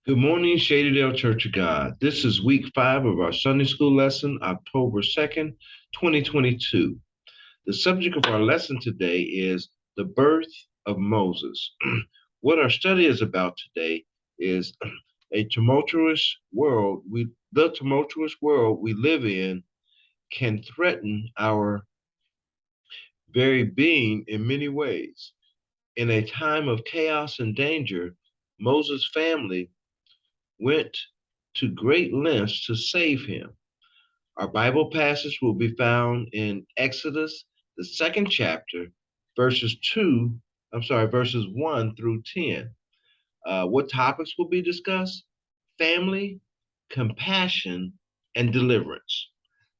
Good morning, Shadydale Church of God. This is week 5 of our Sunday school lesson, October 2nd, 2022. The subject of our lesson today is the birth of Moses. What our study is about today is a tumultuous world. The tumultuous world we live in can threaten our very being in many ways. In a time of chaos and danger, Moses' family went to great lengths to save him. Our Bible passage will be found in Exodus, the second chapter, verses 1 through 10. What topics will be discussed? Family, compassion, and deliverance.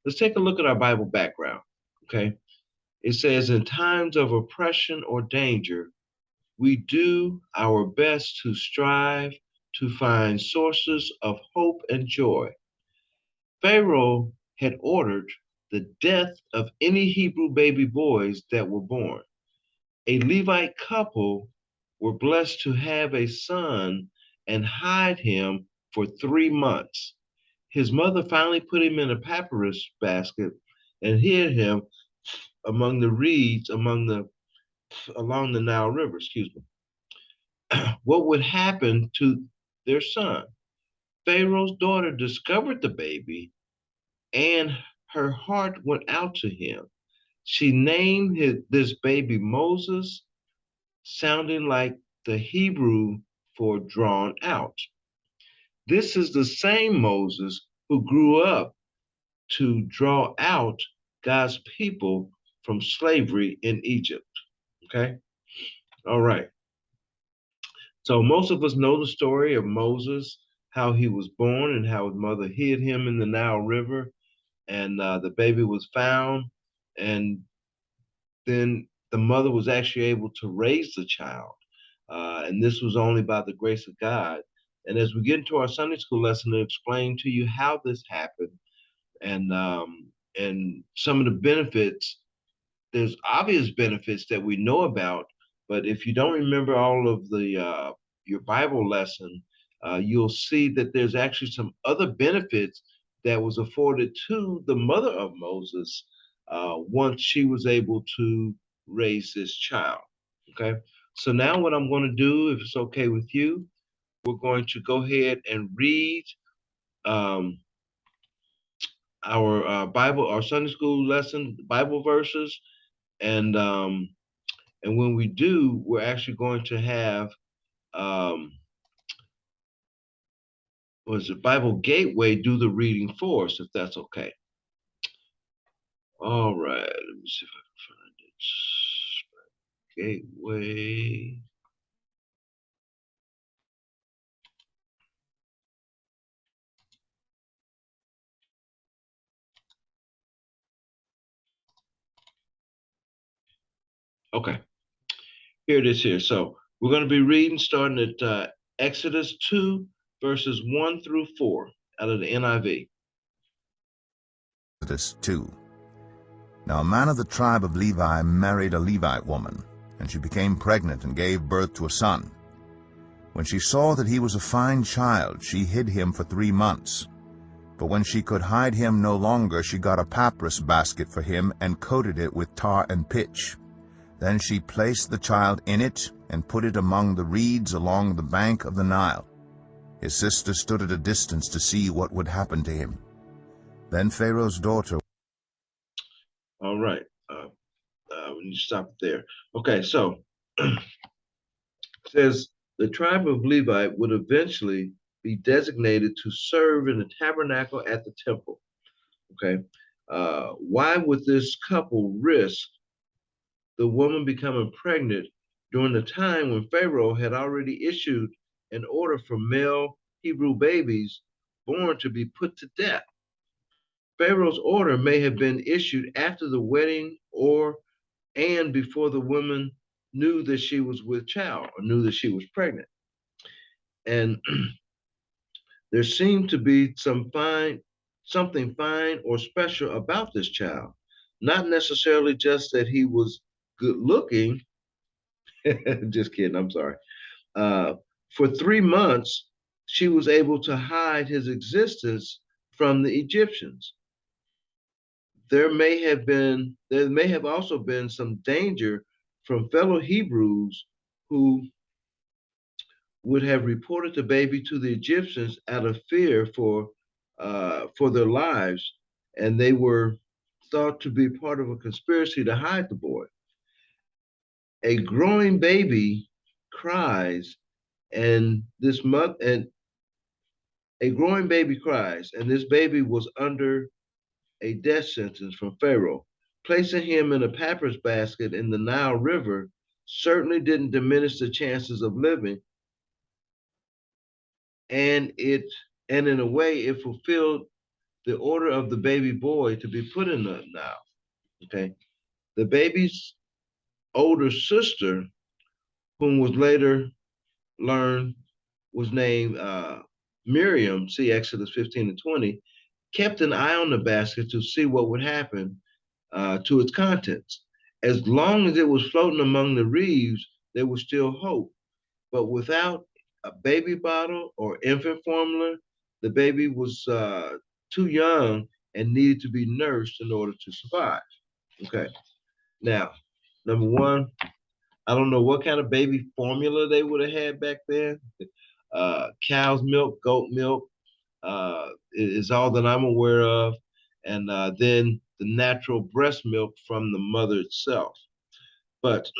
Let's take a look at our Bible background. Okay. It says, in times of oppression or danger, we do our best to strive to find sources of hope and joy. Pharaoh had ordered the death of any Hebrew baby boys that were born. A Levite couple were blessed to have a son and hide him for 3 months. His mother finally put him in a papyrus basket and hid him among the reeds along the Nile River, excuse me. What would happen to their son? Pharaoh's daughter discovered the baby and her heart went out to him. She named this baby Moses, sounding like the Hebrew for drawn out. This is the same Moses who grew up to draw out God's people from slavery in Egypt. Okay? All right. So most of us know the story of Moses, how he was born and how his mother hid him in the Nile River, and the baby was found, and then the mother was actually able to raise the child, and this was only by the grace of God. And as we get into our Sunday school lesson, to explain to you how this happened and some of the benefits. There's obvious benefits that we know about, but if you don't remember all of the your Bible lesson, you'll see that there's actually some other benefits that was afforded to the mother of Moses once she was able to raise this child. Okay, so now what I'm going to do, if it's okay with you, we're going to go ahead and read um, our Bible, our Sunday school lesson, Bible verses, and when we do, we're actually going to have was it Bible Gateway do the reading for us, if that's okay. All right, let me see if I can find it. Gateway. Okay, here it is here. So we're going to be reading starting at Exodus 2, verses 1 through 4 out of the NIV. Exodus 2. Now a man of the tribe of Levi married a Levite woman, and she became pregnant and gave birth to a son. When she saw that he was a fine child, she hid him for 3 months. But when she could hide him no longer, she got a papyrus basket for him and coated it with tar and pitch. Then she placed the child in it and put it among the reeds along the bank of the Nile. His sister stood at a distance to see what would happen to him. Then Pharaoh's daughter... All right, we need to stop there. Okay, so it says the tribe of Levi would eventually be designated to serve in the tabernacle at the temple. Okay, why would this couple risk the woman becoming pregnant during the time when Pharaoh had already issued an order for male Hebrew babies born to be put to death? Pharaoh's order may have been issued after the wedding and before the woman knew that she was with child or knew that she was pregnant. And there seemed to be something fine or special about this child. Not necessarily just that he was good looking. Just kidding, I'm sorry. For 3 months, she was able to hide his existence from the Egyptians. There may have also been some danger from fellow Hebrews who would have reported the baby to the Egyptians out of fear for their lives, and they were thought to be part of a conspiracy to hide the boy. A growing baby cries, and this mother and a growing baby cries, and this baby was under a death sentence from Pharaoh. Placing him in a papyrus basket in the Nile River certainly didn't diminish the chances of living, and it and in a way it fulfilled the order of the baby boy to be put in the Nile. Okay, the baby's older sister, whom was later learned was named Miriam, see Exodus 15 and 20, kept an eye on the basket to see what would happen to its contents. As long as it was floating among the reeds, there was still hope. But without a baby bottle or infant formula, the baby was too young and needed to be nursed in order to survive. Okay. Now, number one, I don't know what kind of baby formula they would have had back then. Cow's milk, goat milk is all that I'm aware of, and then the natural breast milk from the mother itself. But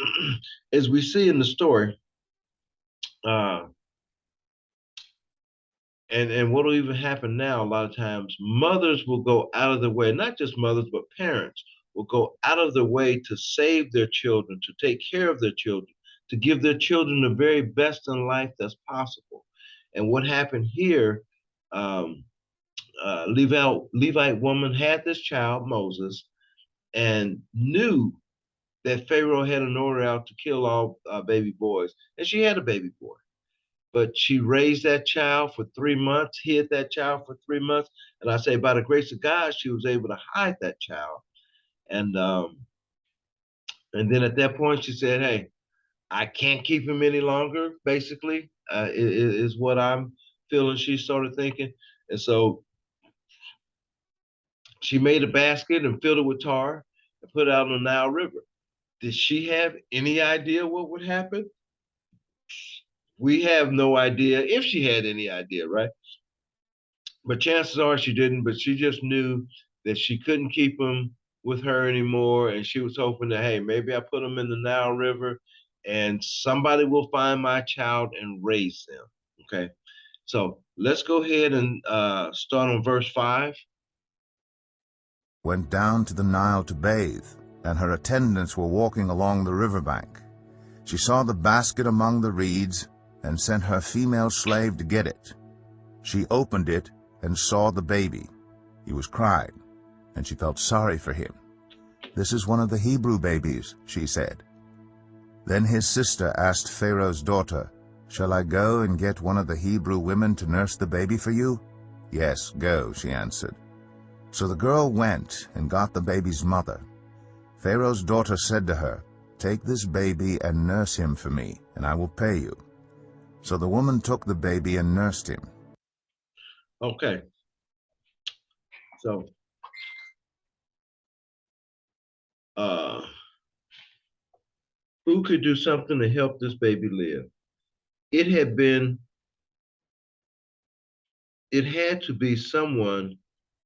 as we see in the story, uh, and what will even happen now, a lot of times, mothers will go out of their way, not just mothers, but parents will go out of their way to save their children, to take care of their children, to give their children the very best in life that's possible. And what happened here, um, Levite woman had this child, Moses, and knew that Pharaoh had an order out to kill all baby boys. And she had a baby boy. But she raised that child for 3 months, hid that child for 3 months. And I say, by the grace of God, she was able to hide that child. And and then at that point, she said, "Hey, I can't keep him any longer." Basically, is what I'm feeling. She started thinking, and so she made a basket and filled it with tar and put it out on the Nile River. Did she have any idea what would happen? We have no idea if she had any idea, right? But chances are she didn't, but she just knew that she couldn't keep him with her anymore. And she was hoping that, hey, maybe I put him in the Nile River and somebody will find my child and raise them. Okay. So let's go ahead and start on verse 5. Went down to the Nile to bathe, and her attendants were walking along the riverbank. She saw the basket among the reeds, and sent her female slave to get it. She opened it and saw the baby. He was crying, and she felt sorry for him. "This is one of the Hebrew babies," she said. Then his sister asked Pharaoh's daughter, "Shall I go and get one of the Hebrew women to nurse the baby for you?" "Yes, go," she answered. So the girl went and got the baby's mother. Pharaoh's daughter said to her, "Take this baby and nurse him for me, and I will pay you." So the woman took the baby and nursed him. Okay. So uh, who could do something to help this baby live? It had been, it had to be someone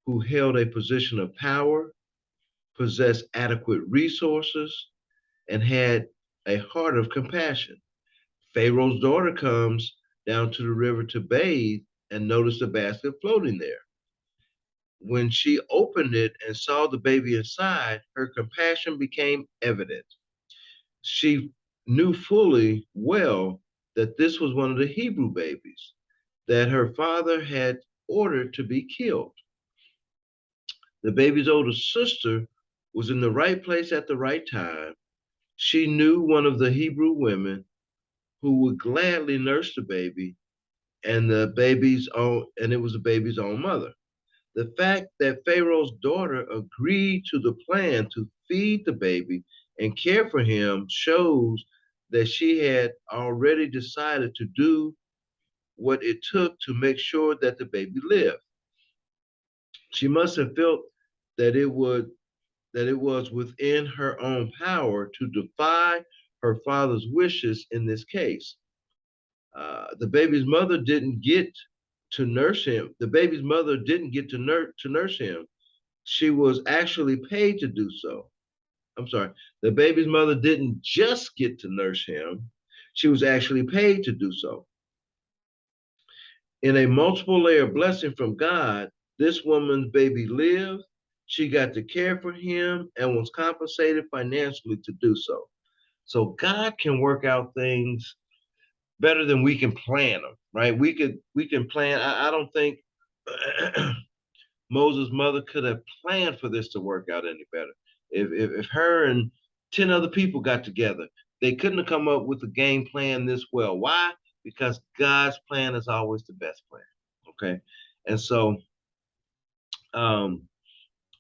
who held a position of power, possessed adequate resources, and had a heart of compassion. Pharaoh's daughter comes down to the river to bathe and noticed the basket floating there. When she opened it and saw the baby inside, her compassion became evident. She knew fully well that this was one of the Hebrew babies that her father had ordered to be killed. The baby's older sister was in the right place at the right time. She knew one of the Hebrew women who would gladly nurse the baby and it was the baby's own mother. The fact that Pharaoh's daughter agreed to the plan to feed the baby and care for him shows that she had already decided to do what it took to make sure that the baby lived. She must have felt that it was within her own power to defy her father's wishes in this case. The baby's mother didn't get to nurse him. The baby's mother didn't get to nurse him. She was actually paid to do so. I'm sorry. The baby's mother didn't just get to nurse him. She was actually paid to do so. In a multiple layer blessing from God, this woman's baby lived. She got to care for him and was compensated financially to do so. So God can work out things better than we can plan them, right? We can plan. I don't think Moses' mother could have planned for this to work out any better. If her and 10 other people got together, they couldn't have come up with a game plan this well. Why? Because God's plan is always the best plan. Okay. And so um,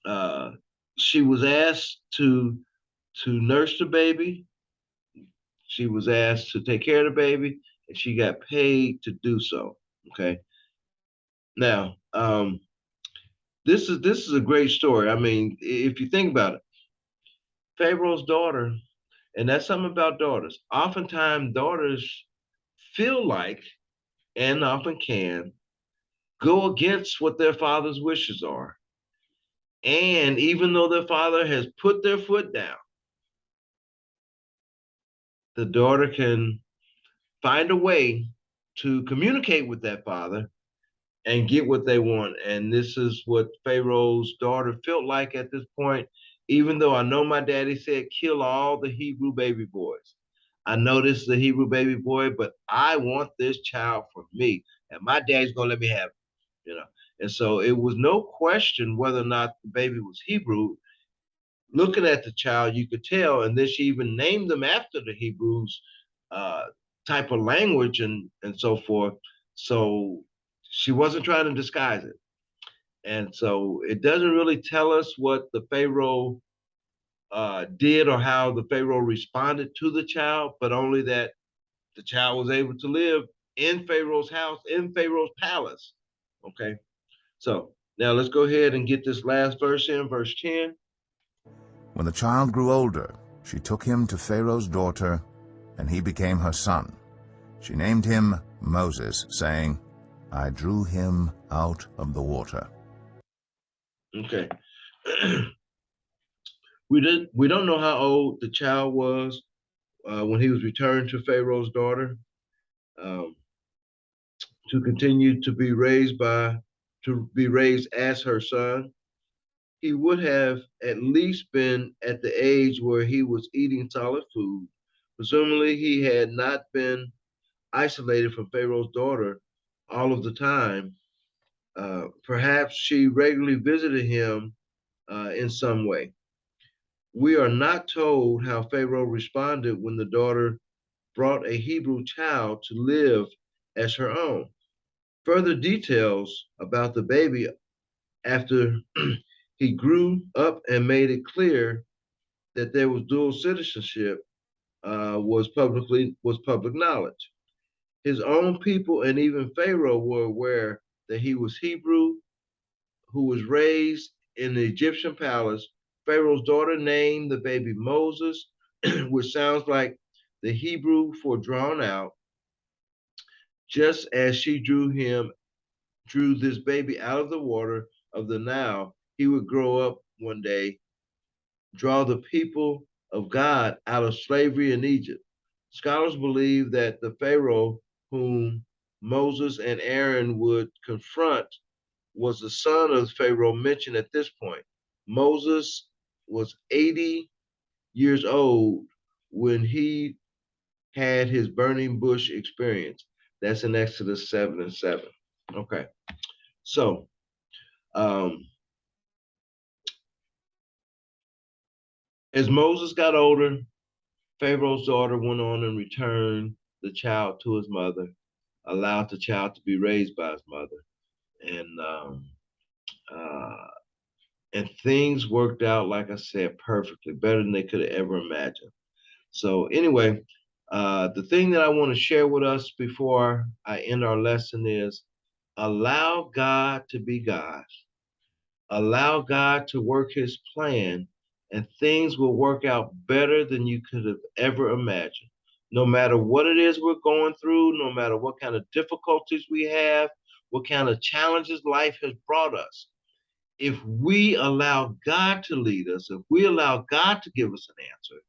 uh, she was asked to nurse the baby. She was asked to take care of the baby, and she got paid to do so. Okay. Now, this is a great story. I mean, if you think about it, Pharaoh's daughter, and that's something about daughters. Oftentimes, daughters feel like, and often can, go against what their father's wishes are. And even though their father has put their foot down, the daughter can find a way to communicate with that father and get what they want. And this is what Pharaoh's daughter felt like at this point, even though I know my daddy said, kill all the Hebrew baby boys. I know this is a Hebrew baby boy, but I want this child for me. And my daddy's going to let me have it. And so it was no question whether or not the baby was Hebrew. Looking at the child, you could tell, and then she even named them after the Hebrews uh, type of language and so forth. So she wasn't trying to disguise it. And so it doesn't really tell us what the Pharaoh did or how the Pharaoh responded to the child, but only that the child was able to live in Pharaoh's house, in Pharaoh's palace. Okay. So now let's go ahead and get this last verse in, verse 10. When the child grew older, she took him to Pharaoh's daughter, and he became her son. She named him Moses, saying, I drew him out of the water. Okay. We don't know how old the child was when he was returned to Pharaoh's daughter um, to continue to be raised as her son. He would have at least been at the age where he was eating solid food. Presumably, he had not been isolated from Pharaoh's daughter all of the time. Perhaps she regularly visited him in some way. We are not told how Pharaoh responded when the daughter brought a Hebrew child to live as her own. Further details about the baby after he grew up and made it clear that there was dual citizenship was public knowledge. His own people and even Pharaoh were aware that he was Hebrew, who was raised in the Egyptian palace. Pharaoh's daughter named the baby Moses, which sounds like the Hebrew for drawn out, just as she drew this baby out of the water of the Nile. He would grow up one day, draw the people of God out of slavery in Egypt. Scholars believe that the Pharaoh whom Moses and Aaron would confront was the son of Pharaoh mentioned at this point. Moses was 80 years old when he had his burning bush experience. That's in Exodus 7 and 7. Okay. So, um, as Moses got older, Pharaoh's daughter went on and returned the child to his mother, allowed the child to be raised by his mother. And uh, and things worked out, like I said, perfectly, better than they could have ever imagined. So anyway, The thing that I want to share with us before I end our lesson is allow God to be God. Allow God to work his plan, and things will work out better than you could have ever imagined. No matter what it is we're going through, no matter what kind of difficulties we have, what kind of challenges life has brought us, if we allow God to lead us, if we allow God to give us an answer,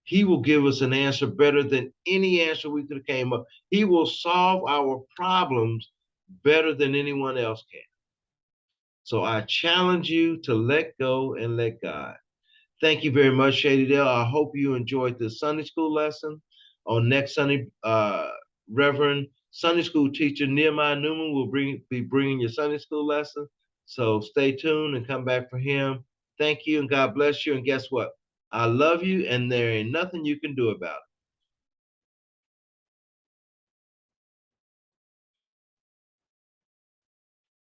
he will give us an answer better than any answer we could have came up. He will solve our problems better than anyone else can. So I challenge you to let go and let God. Thank you very much, Shadydale. I hope you enjoyed this Sunday school lesson. On next Sunday, Reverend Sunday school teacher Nehemiah Newman will be bringing your Sunday school lesson. So stay tuned and come back for him. Thank you and God bless you. And guess what? I love you, and there ain't nothing you can do about it.